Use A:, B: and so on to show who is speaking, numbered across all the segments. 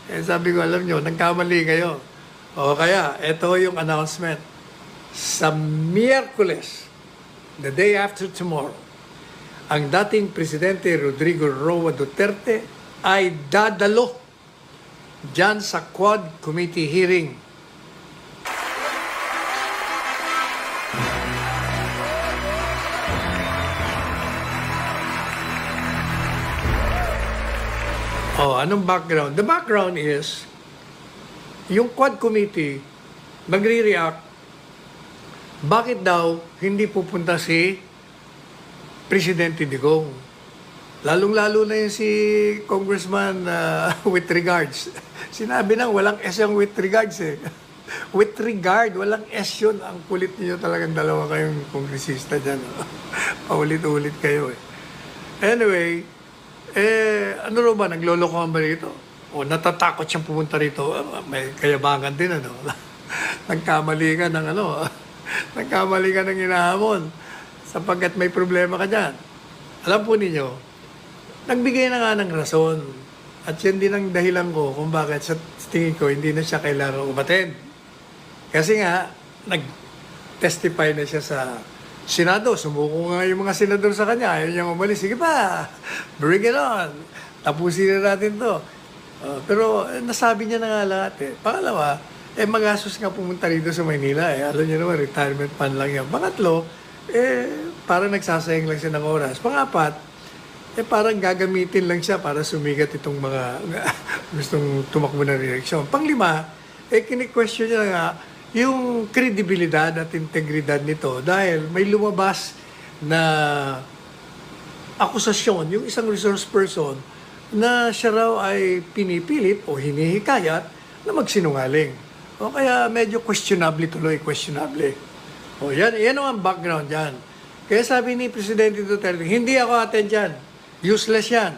A: Sabi ko, alam nyo, nagkamali kayo. O kaya, ito yung announcement. Sa Miyerkules, the day after tomorrow, ang dating Presidente Rodrigo Roa Duterte ay dadalo dyan sa Quad Committee hearing. Oh, anong background? The background is, yung Quad Committee nagre-react, bakit daw hindi pupunta si Presidente Digong? Lalong-lalo na yung si Congressman with regards. Sinabi nang walang S yung with regards eh. With regard, walang S yun. Ang kulit niyo talagang dalawa kayong kongresista dyan. Paulit-ulit kayo eh. Anyway, ano ro ba, naglolokohan ba rito? O natatakot siyang pumunta rito? May kayabangan din, ano? Nagkamali ka ng ano? Nagkamali ka ng hinahamon sapagkat may problema ka dyan. Alam po ninyo, nagbigay na nga ng rason. At yan din ang dahilan ko kung bakit sa tingin ko hindi na siya kailangan umattend. Kasi nga, nag-testify na siya sa Senado. Sumuko nga yung mga senador sa kanya. Ayaw niyang umalis. Sige pa, bring it on. Tapusin na natin to. Pero nasabi niya na nga lahat eh. Pangalawa, magastos nga pumunta rito sa Maynila eh. Alam niyo naman, retirement fund lang yan. Pangatlo, parang nagsasayang lang siya ng oras. Pangapat, parang gagamitin lang siya para sumigat itong mga gustong tumakbo ng eleksyon. Panglima, kini-question niya nga yung kredibilidad at integridad nito dahil may lumabas na akusasyon, yung isang resource person na siya raw ay pinipilit o hinihikayat na magsinungaling. O kaya medyo questionable tuloy, questionable. O yan ang background yan. Kaya sabi ni Presidente Duterte, hindi ako attend yan. Useless yan.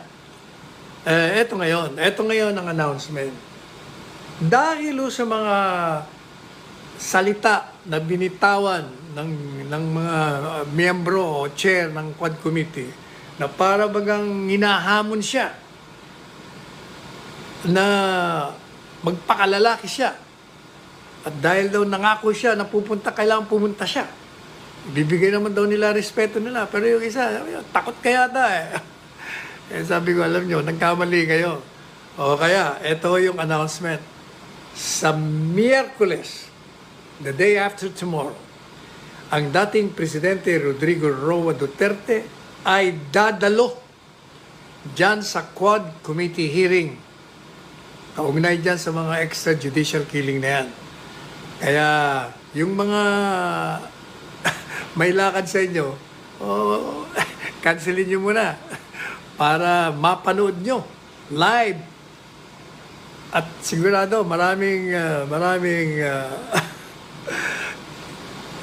A: Eto ngayon ang announcement. Dahil sa mga salita na binitawan ng mga miyembro o chair ng Quad Committee na para bagang hinahamon siya na magpakalalaki siya. At dahil daw nangako siya na pupunta, kailangan pumunta siya. Bibigay naman daw nila respeto nila. Pero yung isa, takot kaya ata eh. Sabi ko, alam nyo, nagkamali kayo. O kaya, ito yung announcement. Sa Miyerkules, the day after tomorrow, ang dating Presidente Rodrigo Roa Duterte ay dadalo dyan sa Quad Committee hearing. Kaugnay dyan sa mga extrajudicial killing na yan. Kaya, yung mga may lakad sa inyo, cancelin nyo muna para mapanood nyo live. At sigurado, maraming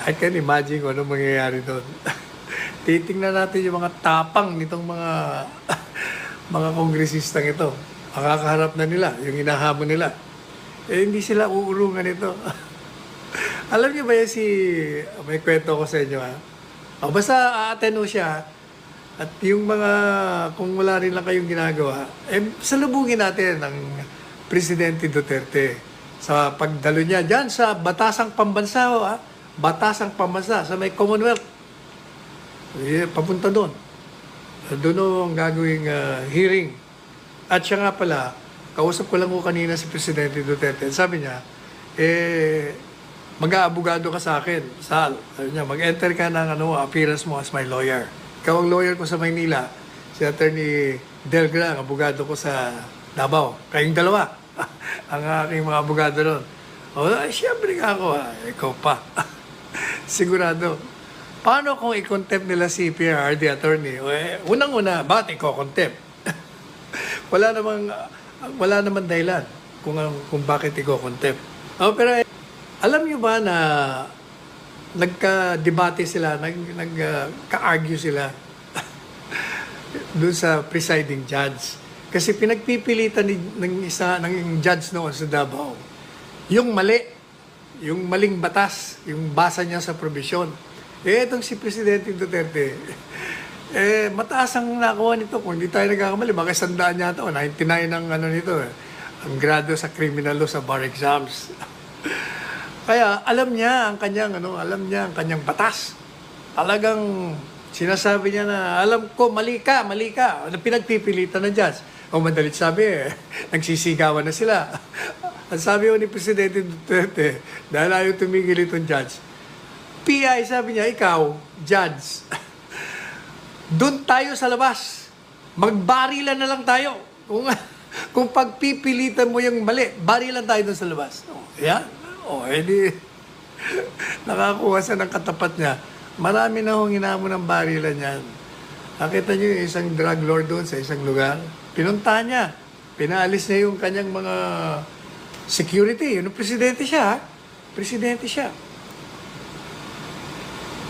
A: I can imagine kung ano mangyayari doon. Titingnan natin yung mga tapang nitong mga kongresistang ito. Makakaharap na nila, yung inahamon nila. Hindi sila uurungan ito. Alam niyo ba yan may kwento ko sa inyo ha? Basta a-attend siya at yung mga, kung wala rin lang kayong ginagawa, salubungin natin ang Presidente Duterte sa pagdalo niya dyan sa Batasang Pambansa, Batasang Pambansa, sa may Commonwealth. Papunta doon. Doon ang gagawing hearing. At siya nga pala, kausap ko lang ko kanina si Presidente Duterte. Sabi niya, mag-aabogado ka sa akin, Sal. Sabi niya, mag-enter ka ng appearance mo as my lawyer. Ikaw ang lawyer ko sa Maynila. Si Attorney Delgra, ang abogado ko sa Davao. Kayong dalawa. Ang aking mga abogado doon. Siyempre nga ako, ikaw pa. Sigurado. Paano kung i-contempt nila si PRRD attorney? Unang-una, bakit i-contempt? wala namang dahilan kung bakit i-contempt. Pero alam niyo ba na nagka-debate sila, nagka-argue sila doon sa presiding judge. Kasi pinagpipilitan ng judge noon sa Davao, yung maling batas, yung basa niya sa probisyon. Itong si Presidente Duterte, mataas ang nakuha nito. Kung hindi tayo nagkakamali, baka 100 yata o 99 ang nito. ang grado sa criminal law sa bar exams. Kaya alam niya ang kanyang kanyang batas. Talagang sinasabi niya na alam ko mali ka. Pinagpipilitan na judge. O madalit sabi nagsisigawan na sila. Ang sabi ni Presidente Duterte, dahil ayaw tumigil itong judge, PI sabi niya, ikaw, judge, doon tayo sa labas. Magbarilan na lang tayo. Kung pagpipilitan mo yung mali, barilan tayo doon sa labas. Yan. Edi, nakakuha siya ng katapat niya. Marami na hong hinamon ng barilan yan. Nakita niyo yung isang drug lord doon sa isang lugar. Pinunta niya. Pinaalis niya yung kanyang mga security. Yung presidente siya. Presidente siya.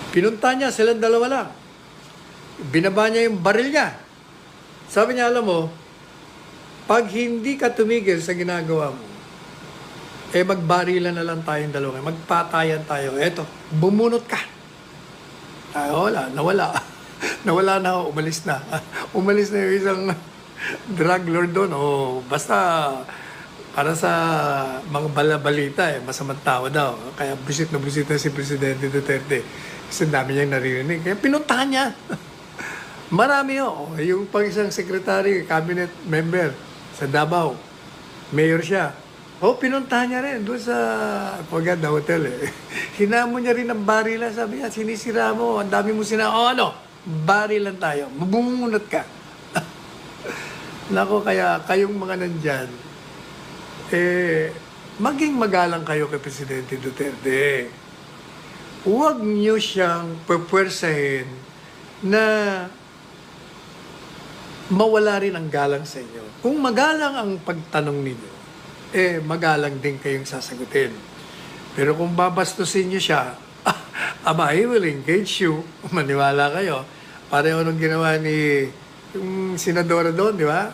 A: Pinunta niya, silang dalawa lang. Binaba niya yung baril niya. Sabi niya, alam mo, pag hindi ka tumigil sa ginagawa mo, magbarilan na lang tayong dalawa. Magpatayan tayo. Eto, bumunot ka. Nawala. Nawala na, umalis na. Umalis na yung isang drug lord doon. Basta, para sa mga balabalita, masamang tao daw. Kaya busit na si Presidente Duterte. Kasi dami niyang naririnig. Kaya pinuntahan niya. Marami yung pang isang secretary, cabinet member sa Davao. Mayor siya. Pinuntahan niya rin doon sa Paganda Hotel Hinamon niya rin ang barilan. Sabi niya, sinisira mo. Ang dami mo barilan tayo. Mabumunot ka. Nako, kaya kayong mga nandyan, maging magalang kayo kay Presidente Duterte. Huwag niyo siyang pupwersahin na mawala rin ang galang sa inyo. Kung magalang ang pagtanong ninyo, magalang din kayong sasagutin. Pero kung babastusin niyo siya, he will engage you. Maniwala kayo. Pareho nung ginawa ni yung senadora doon, di ba?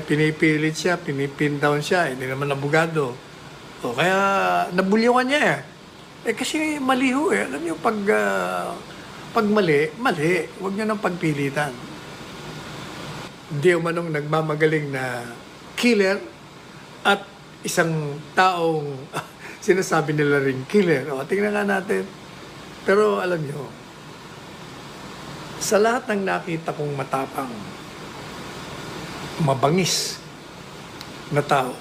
A: Pinipilit siya, pinipin down siya, hindi naman abogado. Kaya nabulyungan niya kasi mali Alam niyo, pag mali. Huwag niyo nang pagpilitan. Di umanong nagmamagaling na killer at isang taong sinasabi nila rin killer. Tingnan nga natin. Pero alam niyo, sa lahat ng nakita kong matapang, mabangis na tao,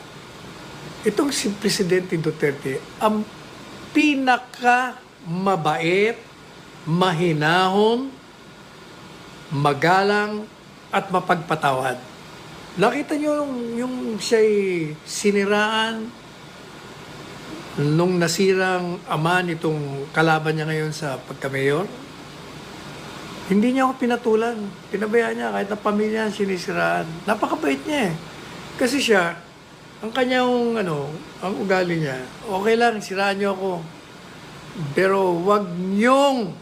A: itong si Presidente Duterte, ang pinaka mabait, mahinahon, magalang, at mapagpatawad. Nakita niyo yung siya'y siniraan nung nasirang ama nitong kalaban niya ngayon sa pagka-mayor. Hindi niya ako pinatulan. Pinabayaan niya kahit na pamilya sinisiraan. Napakabait niya Kasi siya, ang kanyang ang ugali niya, okay lang, siraan niyo ako. Pero wag niyong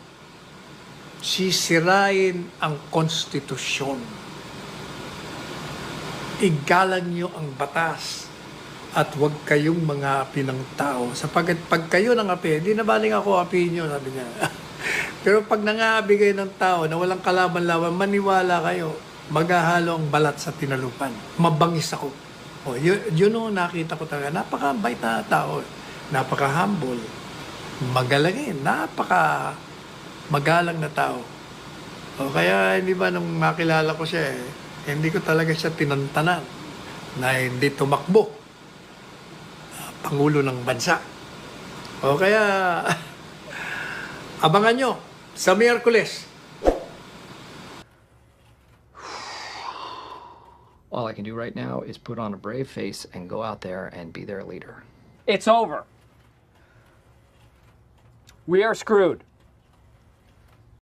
A: sisirain ang konstitusyon. Igalang niyo ang batas at wag kayong mga api ng tao. Sapagkat pag kayo ng api, hindi na baling ako apihin niyo, sabi niya. Pero pag nangaabi kayo ng tao na walang kalaban-laban, maniwala kayo, maghahalo ang balat sa tinalupan. Mabangis ako. Yun nakita ko talaga. Napaka-bait na tao. Napaka-humble. Magalangin. Magalang na tao. Kaya hindi ba nung makilala ko siya, hindi ko talaga siya tinantanan na hindi tumakbo. Pangulo ng bansa. Kaya abangan nyo sa Miyerkules.
B: All I can do right now is put on a brave face and go out there and be their leader.
C: It's over. We are screwed.